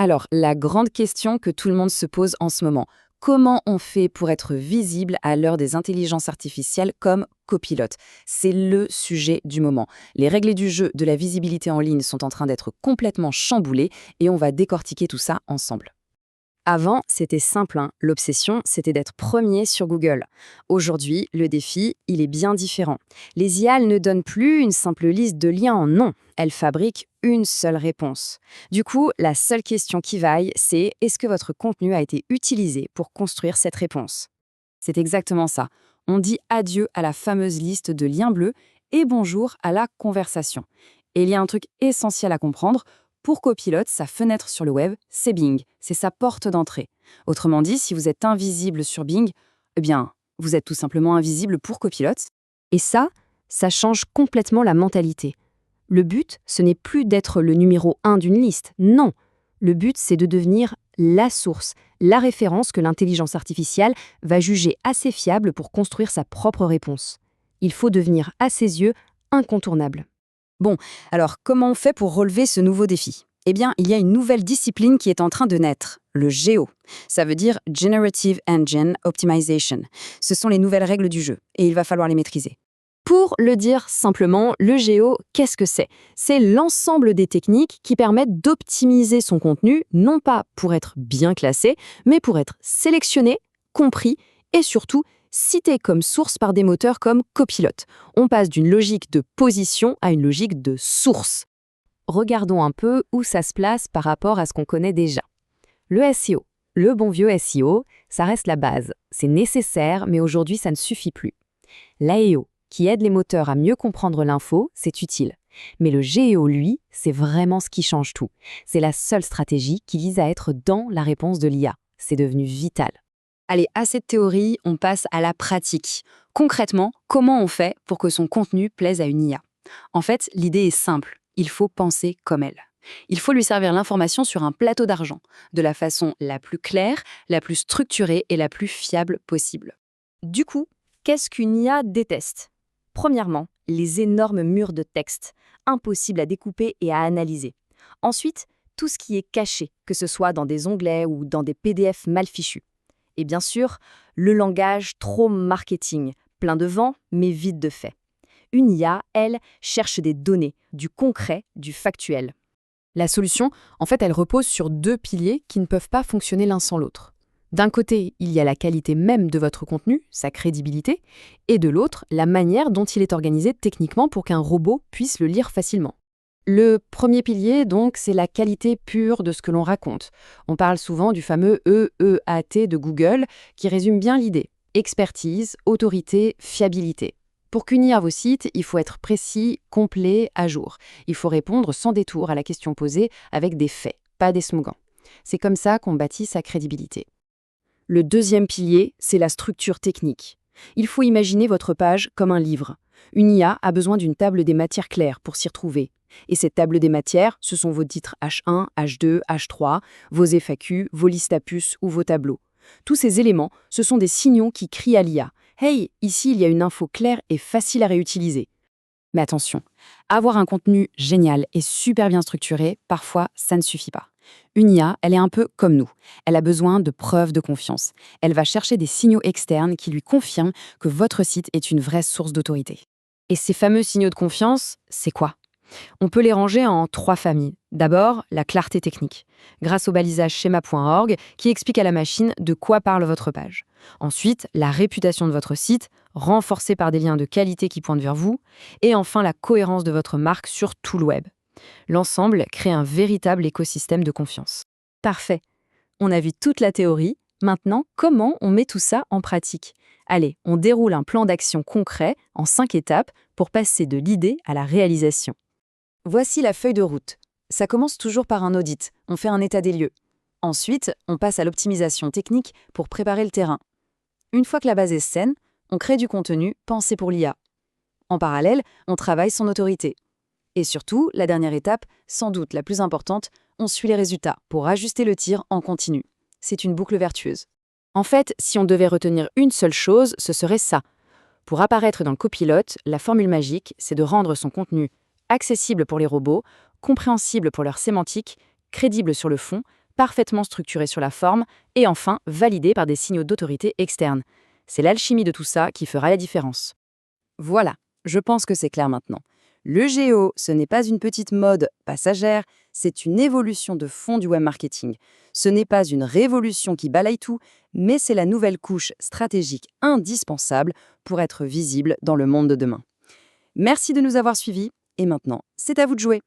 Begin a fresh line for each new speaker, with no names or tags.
Alors, la grande question que tout le monde se pose en ce moment, comment on fait pour être visible à l'heure des intelligences artificielles comme copilote? C'est le sujet du moment. Les règles du jeu de la visibilité en ligne sont en train d'être complètement chamboulées et on va décortiquer tout ça ensemble. Avant, c'était simple, hein. L'obsession, c'était d'être premier sur Google. Aujourd'hui, le défi, il est bien différent. Les IA ne donnent plus une simple liste de liens en non. Elles fabriquent une seule réponse. Du coup, la seule question qui vaille, c'est est-ce que votre contenu a été utilisé pour construire cette réponse? C'est exactement ça. On dit adieu à la fameuse liste de liens bleus et bonjour à la conversation. Et il y a un truc essentiel à comprendre. Pour Copilot, sa fenêtre sur le web, c'est Bing, c'est sa porte d'entrée. Autrement dit, si vous êtes invisible sur Bing, eh bien, vous êtes tout simplement invisible pour Copilot. Et ça change complètement la mentalité. Le but, ce n'est plus d'être le numéro 1 d'une liste, non. Le but, c'est de devenir la source, la référence que l'intelligence artificielle va juger assez fiable pour construire sa propre réponse. Il faut devenir, à ses yeux, incontournable. Bon, alors comment on fait pour relever ce nouveau défi? Eh bien, il y a une nouvelle discipline qui est en train de naître, le GEO. Ça veut dire Generative Engine Optimization. Ce sont les nouvelles règles du jeu, et il va falloir les maîtriser. Pour le dire simplement, le GEO, qu'est-ce que c'est? C'est l'ensemble des techniques qui permettent d'optimiser son contenu, non pas pour être bien classé, mais pour être sélectionné, compris et surtout cité comme source par des moteurs comme Copilot. On passe d'une logique de position à une logique de source. Regardons un peu où ça se place par rapport à ce qu'on connaît déjà. Le SEO, le bon vieux SEO, ça reste la base. C'est nécessaire, mais aujourd'hui ça ne suffit plus. L'AEO, qui aide les moteurs à mieux comprendre l'info, c'est utile. Mais le GEO, lui, c'est vraiment ce qui change tout. C'est la seule stratégie qui vise à être dans la réponse de l'IA. C'est devenu vital. Allez, assez de théorie, on passe à la pratique. Concrètement, comment on fait pour que son contenu plaise à une IA? En fait, l'idée est simple, il faut penser comme elle. Il faut lui servir l'information sur un plateau d'argent, de la façon la plus claire, la plus structurée et la plus fiable possible. Du coup, qu'est-ce qu'une IA déteste? Premièrement, les énormes murs de texte, impossibles à découper et à analyser. Ensuite, tout ce qui est caché, que ce soit dans des onglets ou dans des PDF mal fichus. Et bien sûr, le langage trop marketing, plein de vent mais vide de faits. Une IA, elle, cherche des données, du concret, du factuel. La solution, en fait, elle repose sur deux piliers qui ne peuvent pas fonctionner l'un sans l'autre. D'un côté, il y a la qualité même de votre contenu, sa crédibilité, et de l'autre, la manière dont il est organisé techniquement pour qu'un robot puisse le lire facilement. Le premier pilier, donc, c'est la qualité pure de ce que l'on raconte. On parle souvent du fameux EEAT de Google, qui résume bien l'idée. Expertise, autorité, fiabilité. Pour qu'une IA vous cite, il faut être précis, complet, à jour. Il faut répondre sans détour à la question posée avec des faits, pas des slogans. C'est comme ça qu'on bâtit sa crédibilité. Le deuxième pilier, c'est la structure technique. Il faut imaginer votre page comme un livre. Une IA a besoin d'une table des matières claires pour s'y retrouver. Et cette table des matières, ce sont vos titres H1, H2, H3, vos FAQ, vos listes à puces ou vos tableaux. Tous ces éléments, ce sont des signaux qui crient à l'IA. Hey, ici il y a une info claire et facile à réutiliser. Mais attention, avoir un contenu génial et super bien structuré, parfois ça ne suffit pas. Une IA, elle est un peu comme nous. Elle a besoin de preuves de confiance. Elle va chercher des signaux externes qui lui confirment que votre site est une vraie source d'autorité. Et ces fameux signaux de confiance, c'est quoi? On peut les ranger en 3 familles. D'abord, la clarté technique, grâce au balisage schema.org qui explique à la machine de quoi parle votre page. Ensuite, la réputation de votre site, renforcée par des liens de qualité qui pointent vers vous. Et enfin, la cohérence de votre marque sur tout le web. L'ensemble crée un véritable écosystème de confiance. Parfait. On a vu toute la théorie. Maintenant, comment on met tout ça en pratique? Allez, on déroule un plan d'action concret en 5 étapes pour passer de l'idée à la réalisation. Voici la feuille de route. Ça commence toujours par un audit, on fait un état des lieux. Ensuite, on passe à l'optimisation technique pour préparer le terrain. Une fois que la base est saine, on crée du contenu pensé pour l'IA. En parallèle, on travaille son autorité. Et surtout, la dernière étape, sans doute la plus importante, on suit les résultats pour ajuster le tir en continu. C'est une boucle vertueuse. En fait, si on devait retenir une seule chose, ce serait ça. Pour apparaître dans le copilote, la formule magique, c'est de rendre son contenu accessible pour les robots, compréhensible pour leur sémantique, crédible sur le fond, parfaitement structuré sur la forme et enfin validé par des signaux d'autorité externe. C'est l'alchimie de tout ça qui fera la différence. Voilà, je pense que c'est clair maintenant. Le GEO, ce n'est pas une petite mode passagère, c'est une évolution de fond du web marketing. Ce n'est pas une révolution qui balaye tout, mais c'est la nouvelle couche stratégique indispensable pour être visible dans le monde de demain. Merci de nous avoir suivis, et maintenant, c'est à vous de jouer.